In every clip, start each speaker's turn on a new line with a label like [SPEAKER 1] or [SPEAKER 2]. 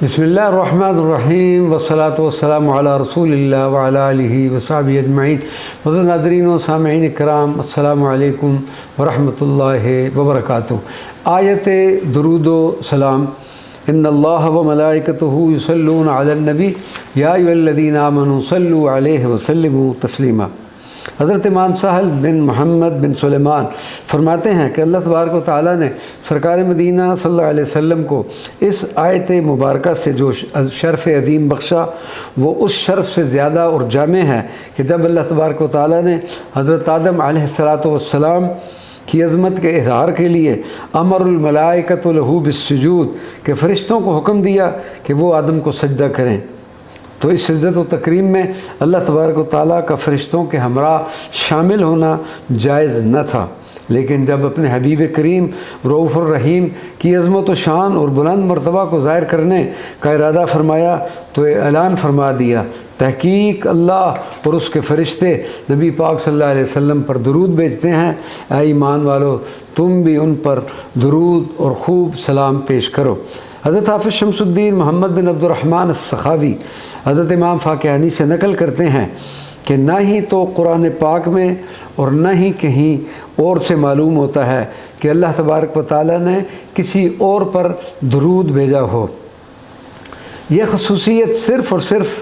[SPEAKER 1] بسم اللہ الرحمن الرحیم والصلاة والسلام علی رسول اللہ وعلی آلہ وصحبہ اجمعین۔ معزز ناظرین و سامعین اکرام، السلام علیکم ورحمۃ اللہ وبرکاتہ۔ آیت درود و سلام۔ ان اللہ و ملائکتہ یصلون علی النبی یا ایھا الذین آمنوا صلوا علیہ وسلموا تسلیما۔ حضرت امام سہل بن محمد بن سلیمان فرماتے ہیں کہ اللہ تبارک و تعالیٰ نے سرکار مدینہ صلی اللہ علیہ وسلم کو اس آیت مبارکہ سے جو شرف عظیم بخشا، وہ اس شرف سے زیادہ اور جامع ہے کہ جب اللہ تبارک و تعالیٰ نے حضرت آدم علیہ السلام کی عظمت کے اظہار کے لیے امر الملائکۃ لہ بالسجود کہ فرشتوں کو حکم دیا کہ وہ آدم کو سجدہ کریں، تو اس عزت و تکریم میں اللہ تبارک و تعالیٰ کا فرشتوں کے ہمراہ شامل ہونا جائز نہ تھا، لیکن جب اپنے حبیب کریم رؤوف الرحیم کی عظمت و شان اور بلند مرتبہ کو ظاہر کرنے کا ارادہ فرمایا تو اعلان فرما دیا، تحقیق اللہ اور اس کے فرشتے نبی پاک صلی اللہ علیہ وسلم پر درود بھیجتے ہیں، اے ایمان والو تم بھی ان پر درود اور خوب سلام پیش کرو۔ حضرت حافظ شمس الدین محمد بن عبد الرحمن السخاوی حضرت امام فاقیانی سے نقل کرتے ہیں کہ نہ ہی تو قرآن پاک میں اور نہ ہی کہیں اور سے معلوم ہوتا ہے کہ اللہ تبارک و تعالیٰ نے کسی اور پر درود بھیجا ہو۔ یہ خصوصیت صرف اور صرف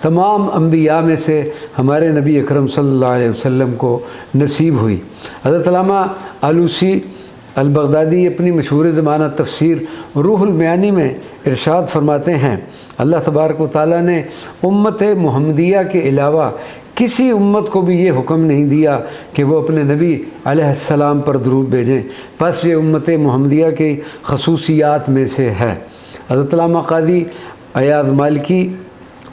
[SPEAKER 1] تمام انبیاء میں سے ہمارے نبی اکرم صلی اللہ علیہ وسلم کو نصیب ہوئی۔ حضرت علامہ آلوسی البغدادی اپنی مشہور زمانہ تفسیر روح المعانی میں ارشاد فرماتے ہیں، اللہ تبارک و تعالیٰ نے امت محمدیہ کے علاوہ کسی امت کو بھی یہ حکم نہیں دیا کہ وہ اپنے نبی علیہ السلام پر درود بھیجیں، بس یہ امت محمدیہ کی خصوصیات میں سے ہے۔ حضرت علامہ قاضی ایاز مالکی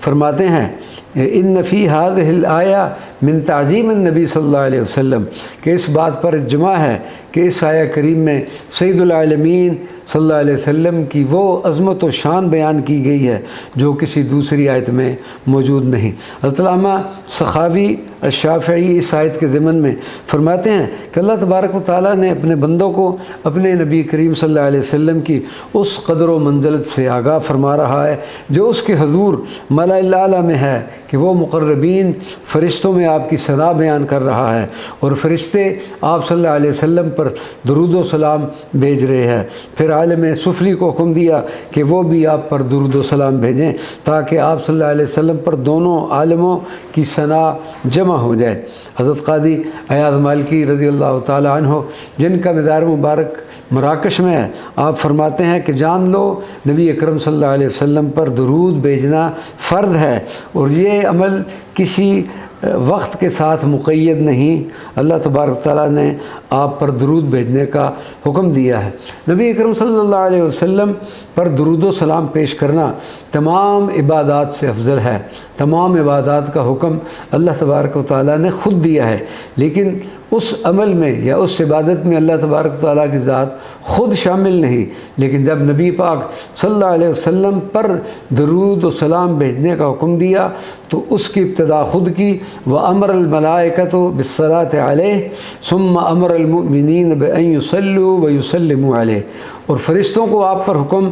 [SPEAKER 1] فرماتے ہیں ان فی هذه الآیہ من تعظیم النبی صلی اللہ علیہ وسلم کہ اس بات پر اجماع ہے کہ اس آیہ کریم میں سید العالمین صلی اللہ علیہ وسلم کی وہ عظمت و شان بیان کی گئی ہے جو کسی دوسری آیت میں موجود نہیں۔ حضرت علامہ سخاوی الشافعی اس آیت کے ضمن میں فرماتے ہیں کہ اللہ تبارک و تعالیٰ نے اپنے بندوں کو اپنے نبی کریم صلی اللہ علیہ وسلم کی اس قدر و منزلت سے آگاہ فرما رہا ہے جو اس کے حضور ملأ الاعلیٰ میں ہے کہ وہ مقربین فرشتوں میں آپ کی ثنا بیان کر رہا ہے اور فرشتے آپ صلی اللہ علیہ وسلم پر درود و سلام بھیج رہے ہیں۔ پھر عالم سفلی کو حکم دیا کہ وہ بھی آپ پر درود و سلام بھیجیں تاکہ آپ صلی اللہ علیہ وسلم پر دونوں عالموں کی ثنا جمع ہو جائے۔ حضرت قاضی ایاز مالکی رضی اللہ تعالی عنہ جن کا مزار مبارک مراکش میں ہے، آپ فرماتے ہیں کہ جان لو نبی اکرم صلی اللہ علیہ وسلم پر درود بھیجنا فرض ہے اور یہ عمل کسی وقت کے ساتھ مقید نہیں، اللہ تبارک تعالیٰ نے آپ پر درود بھیجنے کا حکم دیا ہے۔ نبی اکرم صلی اللہ علیہ وسلم پر درود و سلام پیش کرنا تمام عبادات سے افضل ہے۔ تمام عبادات کا حکم اللہ تبارک و تعالیٰ نے خود دیا ہے، لیکن اس عمل میں یا اس عبادت میں اللہ تبارک تعالیٰ کی ذات خود شامل نہیں، لیکن جب نبی پاک صلی اللہ علیہ وسلم پر درود و سلام بھیجنے کا حکم دیا تو اس کی ابتدا خود کی، وَأَمَرَ الْمَلَائِكَةُ بِالصَّلَاةِ عَلَيْهِ ثُمَّ أَمَرَ الْمُؤْمِنِينَ بِأَن يُصَلُّوا وَيُسَلِّمُوا عَلَيْهِ، اور فرشتوں کو آپ پر حکم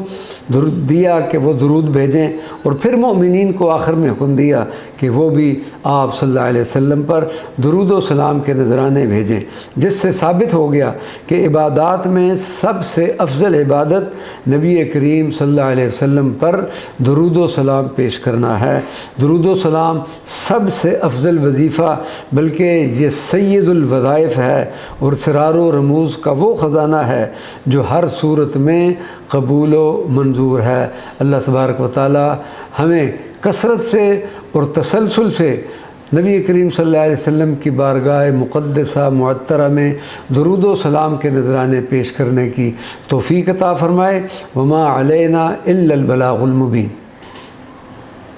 [SPEAKER 1] دیا کہ وہ درود بھیجیں، اور پھر مومنین کو آخر میں حکم دیا کہ وہ بھی آپ صلی اللہ علیہ وسلم پر درود و سلام کے نذرانے بھیجیں، جس سے ثابت ہو گیا کہ عبادات میں سب سے افضل عبادت نبی کریم صلی اللہ علیہ وسلم پر درود و سلام پیش کرنا ہے۔ درود و سلام سب سے افضل وظیفہ بلکہ یہ سید الوظائف ہے اور اسرار و رموز کا وہ خزانہ ہے جو ہر صورت میں قبول و منظور ہے۔ اللہ تبارک و تعالی ہمیں کثرت سے اور تسلسل سے نبی کریم صلی اللہ علیہ وسلم کی بارگاہ مقدسہ معطرہ میں درود و سلام کے نذرانے پیش کرنے کی توفیق عطا فرمائے۔ وما علینا الا البلاغ المبین۔